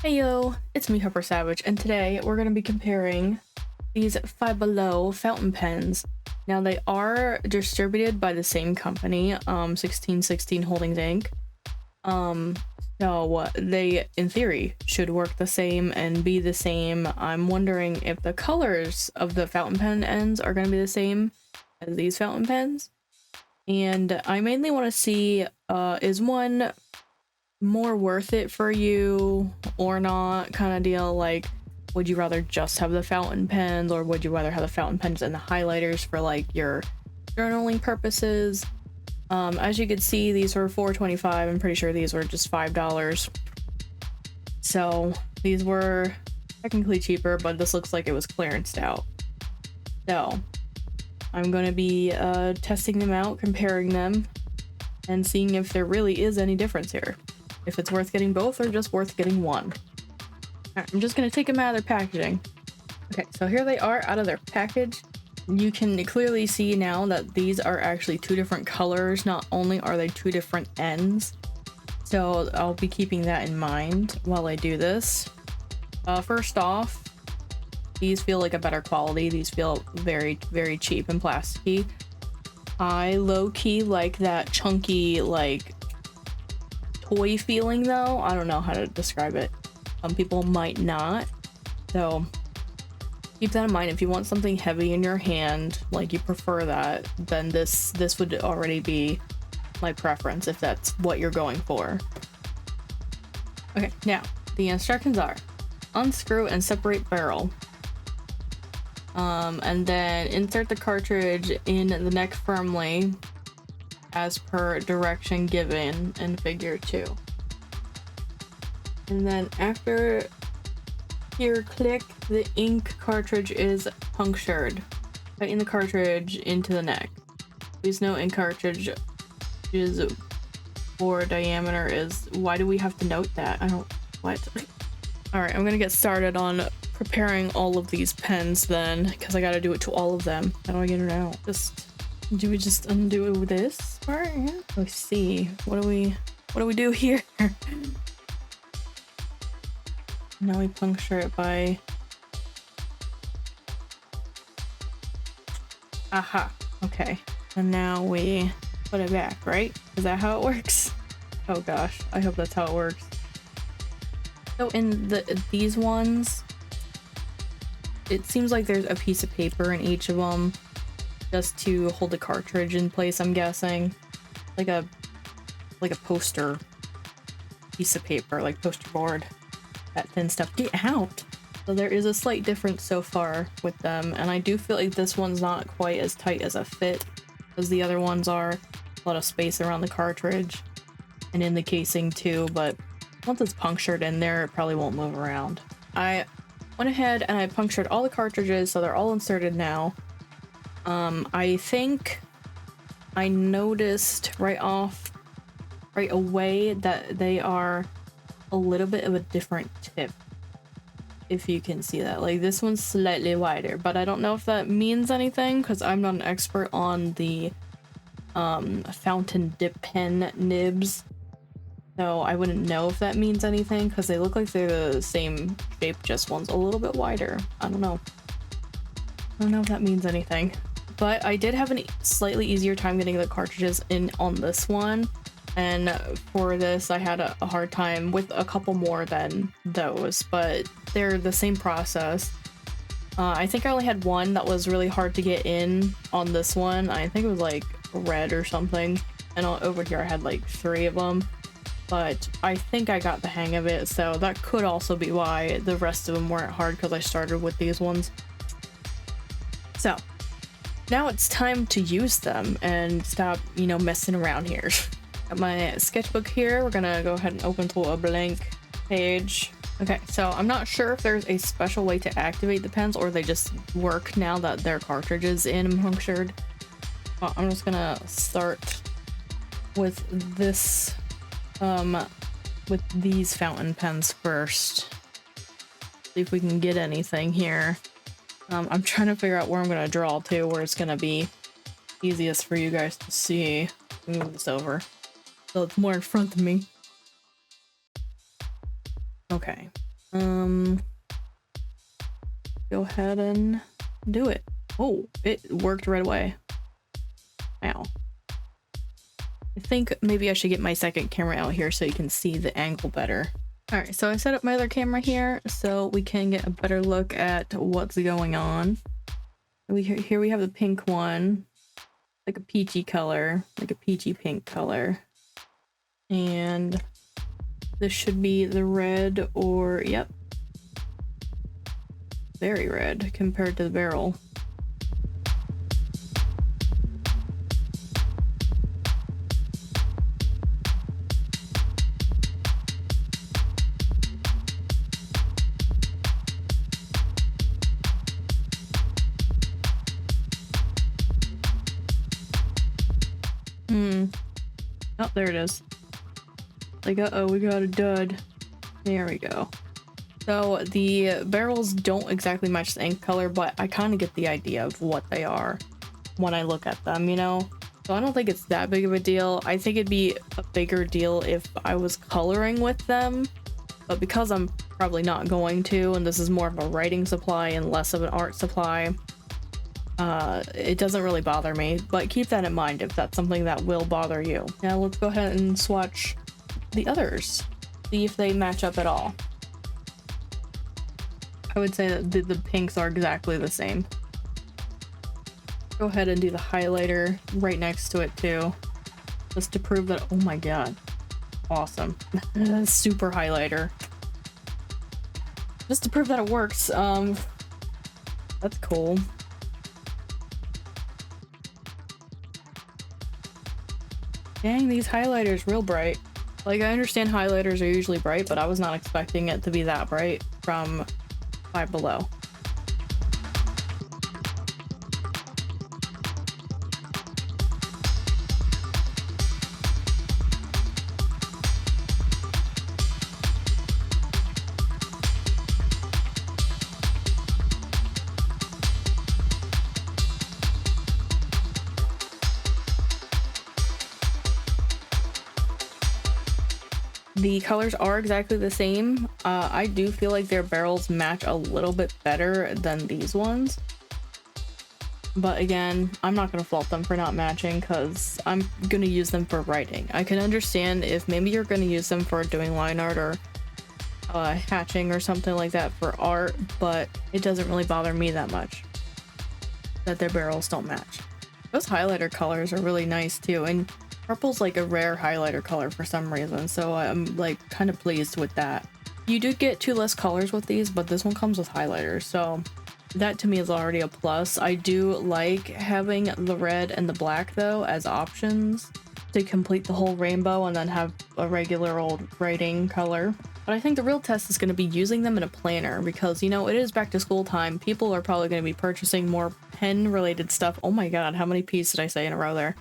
Heyo, it's me, Pepper Savage, and today we're going to be comparing these Five Below fountain pens. Now, they are distributed by the same company, 1616 Holdings Inc. So they, in theory, should work the same and be the same. I'm wondering if the colors of the fountain pen ends are going to be the same as these fountain pens. And I mainly want to see, is one more worth it for you or not kind of deal. Like, would you rather just have the fountain pens, or would you rather have the fountain pens and the highlighters for like your journaling purposes? As you can see, these were $4.25. I'm pretty sure these were just $5. So these were technically cheaper, but this looks like it was clearanced out. So I'm going to be testing them out, comparing them, and seeing if there really is any difference here. If it's worth getting both or just worth getting one. Alright, I'm just going to take them out of their packaging. Okay, so here they are out of their package. You can clearly see now that these are actually two different colors. Not only are they two different ends, so I'll be keeping that in mind while I do this. First off, these feel like a better quality. These feel very, very cheap and plasticky. I low-key like that chunky, like, toy feeling though. I don't know how to describe it. Some people might not. So keep that in mind. If you want something heavy in your hand, like you prefer that, then this would already be my preference if that's what you're going for. Okay, now the instructions are: unscrew and separate barrel. And then insert the cartridge in the neck firmly as per direction given in figure 2. And then after here, click, the ink cartridge is punctured. Tighten the cartridge into the neck. Please note ink cartridge is for diameter is. Why do we have to note that? I don't. What? Alright, I'm gonna get started on preparing all of these pens then, because I gotta do it to all of them. How do I get it out? Do we just undo this part? Yeah. Let's see. What do we do here? Now we puncture it by. Aha. Okay. And now we put it back, right? Is that how it works? Oh gosh. I hope that's how it works. So in these ones, it seems like there's a piece of paper in each of them, just to hold the cartridge in place, I'm guessing. Like a poster piece of paper, like poster board. That thin stuff. Get out! So there is a slight difference so far with them, and I do feel like this one's not quite as tight as a fit as the other ones are. A lot of space around the cartridge and in the casing too, but once it's punctured in there, it probably won't move around. I went ahead and I punctured all the cartridges, so they're all inserted now. I think I noticed right away that they are a little bit of a different tip, if you can see that. Like, this one's slightly wider, but I don't know if that means anything because I'm not an expert on the fountain dip pen nibs, so I wouldn't know if that means anything because they look like they're the same shape, just one's a little bit wider. I don't know if that means anything. But I did have a slightly easier time getting the cartridges in on this one, and for this I had a hard time with a couple more than those, but they're the same process. I think I only had one that was really hard to get in on this one. I think it was like red or something, and over here I had like 3 of them, but I think I got the hang of it, so that could also be why the rest of them weren't hard, because I started with these ones. So now it's time to use them and stop, messing around here. Got my sketchbook here. We're gonna go ahead and open to a blank page. Okay, so I'm not sure if there's a special way to activate the pens or they just work now that their cartridge is in and punctured. Well, I'm just gonna start with this, with these fountain pens first. See if we can get anything here. I'm trying to figure out where I'm gonna draw to, where it's gonna be easiest for you guys to see. Move this over so it's more in front of me. Okay, Go ahead and do it. Oh, it worked right away. Wow. I think maybe I should get my second camera out here so you can see the angle better. All right, so I set up my other camera here so we can get a better look at what's going on. Here we have the pink one, like a peachy color, like a peachy pink color. And this should be the red, or yep, very red compared to the barrel. Oh, there it is. Like, uh-oh, we got a dud. There we go. So the barrels don't exactly match the ink color, but I kind of get the idea of what they are when I look at them, you know? So I don't think it's that big of a deal. I think it'd be a bigger deal if I was coloring with them, but because I'm probably not going to, and this is more of a writing supply and less of an art supply, it doesn't really bother me, but keep that in mind if that's something that will bother you. Now let's go ahead and swatch the others, see if they match up at all. I would say that the pinks are exactly the same. Go ahead and do the highlighter right next to it too, just to prove that, oh my god, awesome. Super highlighter. Just to prove that it works. That's cool. Dang, these highlighters real bright. Like, I understand highlighters are usually bright, but I was not expecting it to be that bright from Five Below. The colors are exactly the same. I do feel like their barrels match a little bit better than these ones. But again, I'm not going to fault them for not matching because I'm going to use them for writing. I can understand if maybe you're going to use them for doing line art or hatching or something like that for art, but it doesn't really bother me that much that their barrels don't match. Those highlighter colors are really nice too, and purple's like a rare highlighter color for some reason, so I'm like kind of pleased with that. You do get 2 less colors with these, but this one comes with highlighters, so that to me is already a plus. I do like having the red and the black though as options to complete the whole rainbow and then have a regular old writing color. But I think the real test is going to be using them in a planner because, you know, it is back to school time. People are probably going to be purchasing more pen related stuff. Oh my god, how many P's did I say in a row there?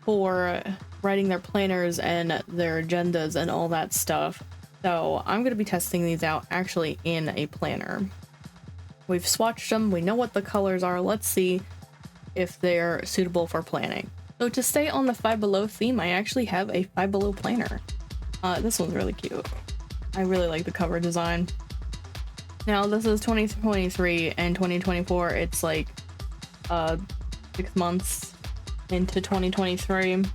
For writing their planners and their agendas and all that stuff. So I'm going to be testing these out actually in a planner. We've swatched them, we know what the colors are, let's see if they're suitable for planning. So to stay on the Five Below theme, I actually have a Five Below planner. This one's really cute. I really like the cover design. Now this is 2023 and 2024, it's like 6 months into 2023. And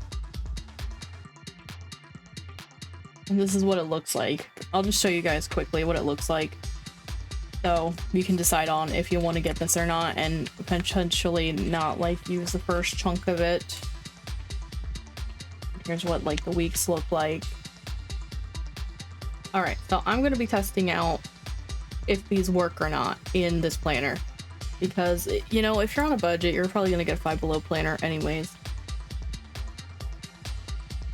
this is what it looks like. I'll just show you guys quickly what it looks like, so you can decide on if you want to get this or not and potentially not like use the first chunk of it. Here's what like the weeks look like. All right, so I'm going to be testing out if these work or not in this planner. Because, you know, if you're on a budget, you're probably going to get a Five Below planner anyways.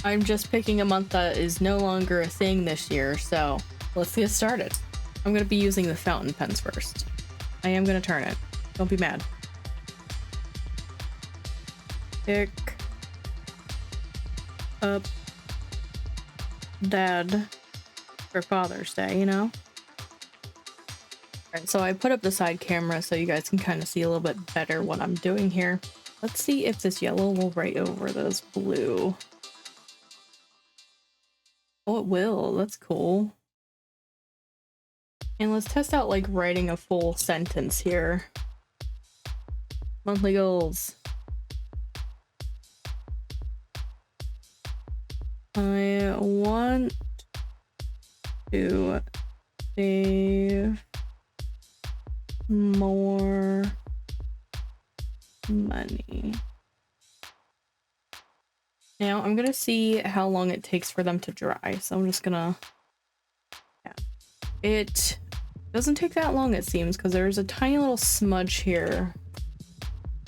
I'm just picking a month that is no longer a thing this year, so let's get started. I'm going to be using the fountain pens first. I am going to turn it. Don't be mad. Pick up Dad for Father's Day, you know? Alright, so I put up the side camera so you guys can kind of see a little bit better what I'm doing here. Let's see if this yellow will write over this blue. Oh, it will. That's cool. And let's test out like writing a full sentence here. Monthly goals. I want to save more money. Now I'm gonna see how long it takes for them to dry. So I'm just gonna, yeah. It doesn't take that long, it seems, because there's a tiny little smudge here,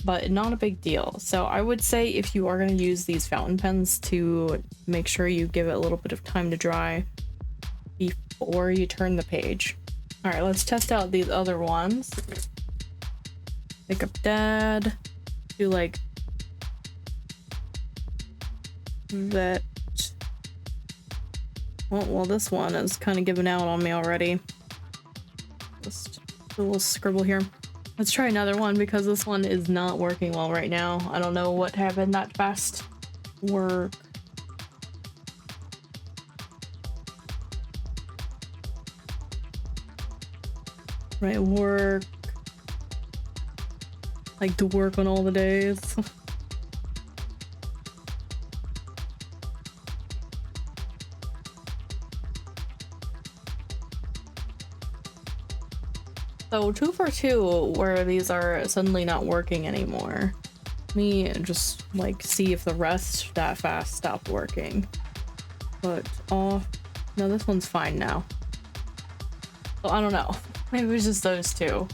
but not a big deal. So I would say if you are gonna use these fountain pens, to make sure you give it a little bit of time to dry before you turn the page. All right, let's test out these other ones. Pick up dad, do like that. Well, this one is kind of giving out on me already. Just a little scribble here. Let's try another one because this one is not working well right now. I don't know what happened that fast. Work. Right, work. Like to work on all the days. So 2 for 2, where these are suddenly not working anymore. Let me just like see if the rest that fast stopped working. But no, this one's fine now. So I don't know. Maybe it was just those two.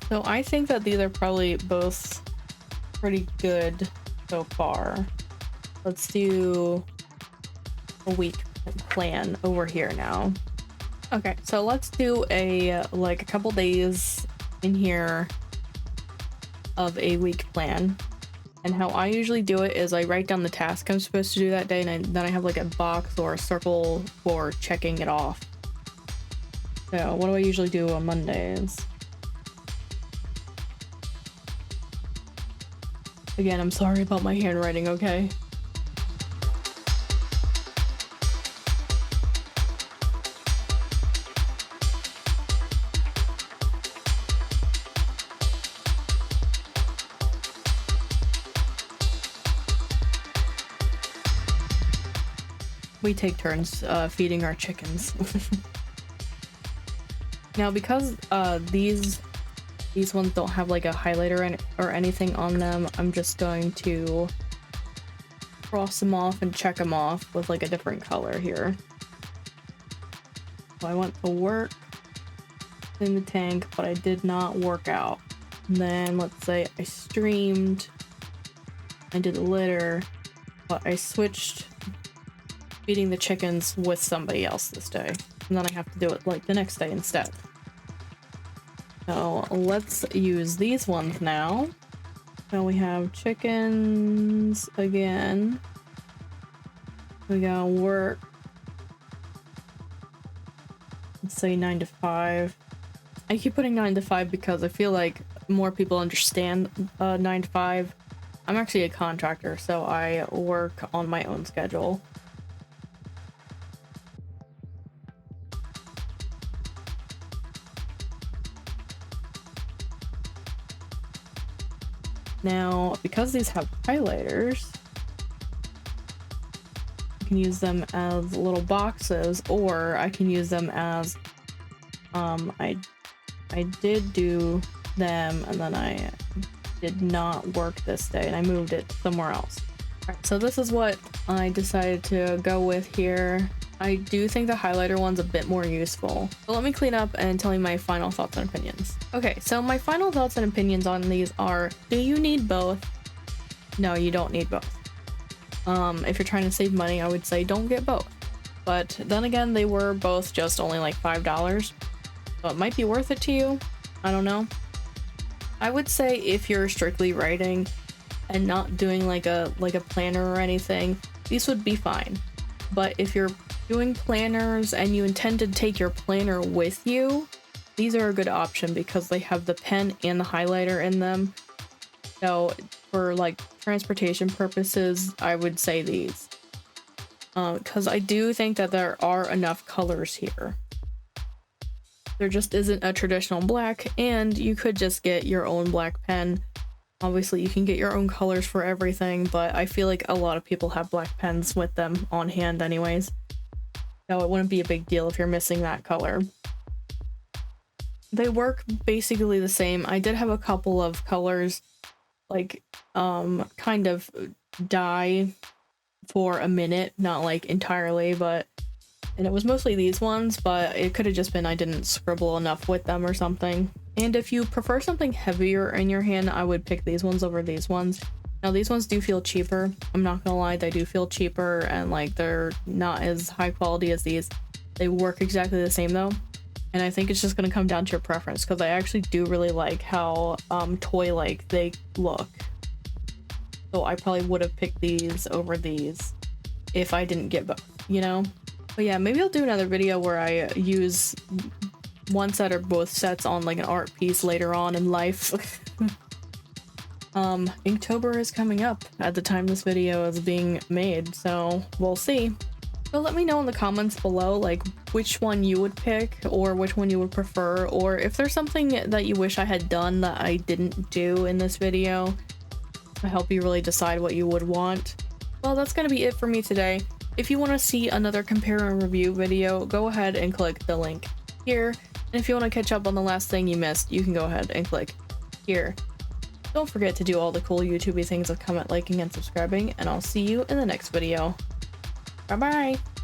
So I think that these are probably both pretty good so far. Let's do a week plan over here now. Okay, so let's do a couple days in here of a week plan. And how I usually do it is I write down the task I'm supposed to do that day, and then I have like a box or a circle for checking it off. So what do I usually do on Mondays? Again, I'm sorry about my handwriting, okay? We take turns feeding our chickens. Now, because these ones don't have like a highlighter or anything on them, I'm just going to cross them off and check them off with like a different color here. So I went to work in the tank, but I did not work out. And then let's say I streamed, I did a litter, but I switched feeding the chickens with somebody else this day. And then I have to do it like the next day instead. So let's use these ones now. So we have chickens again. We gotta work. Let's say 9 to 5. I keep putting 9 to 5 because I feel like more people understand 9 to 5. I'm actually a contractor, so I work on my own schedule. Now, because these have highlighters, I can use them as little boxes, or I can use them as, I did do them, and then I did not work this day, and I moved it somewhere else. Alright, so this is what I decided to go with here. I do think the highlighter one's a bit more useful. So let me clean up and tell you my final thoughts and opinions. Okay, so my final thoughts and opinions on these are, do you need both? No, you don't need both. If you're trying to save money, I would say don't get both. But then again, they were both just only like $5. So it might be worth it to you. I don't know. I would say if you're strictly writing and not doing like a planner or anything, these would be fine. But if you're doing planners and you intend to take your planner with you, these are a good option because they have the pen and the highlighter in them. So for like transportation purposes, I would say these. Because I do think that there are enough colors here. there just isn't a traditional black, and you could just get your own black pen. Obviously, you can get your own colors for everything, but I feel like a lot of people have black pens with them on hand anyways. So it wouldn't be a big deal if you're missing that color. They work basically the same. I did have a couple of colors, like, kind of die for a minute, not like entirely, but, and it was mostly these ones, but it could have just been I didn't scribble enough with them or something. And if you prefer something heavier in your hand, I would pick these ones over these ones. Now these ones do feel cheaper. I'm not gonna lie, they do feel cheaper, and like they're not as high quality as these. They work exactly the same though. And I think it's just gonna come down to your preference, because I actually do really like how toy-like they look. So I probably would have picked these over these if I didn't get both, you know? But yeah, maybe I'll do another video where I use one set or both sets on like an art piece later on in life. Inktober is coming up at the time this video is being made, so we'll see. So let me know in the comments below like which one you would pick, or which one you would prefer, or if there's something that you wish I had done that I didn't do in this video to help you really decide what you would want. Well, that's gonna be it for me today. If you want to see another compare and review video, go ahead and click the link here. And if you want to catch up on the last thing you missed, you can go ahead and click here. Don't forget to do all the cool YouTubey things of comment, liking, and subscribing, and I'll see you in the next video. Bye bye!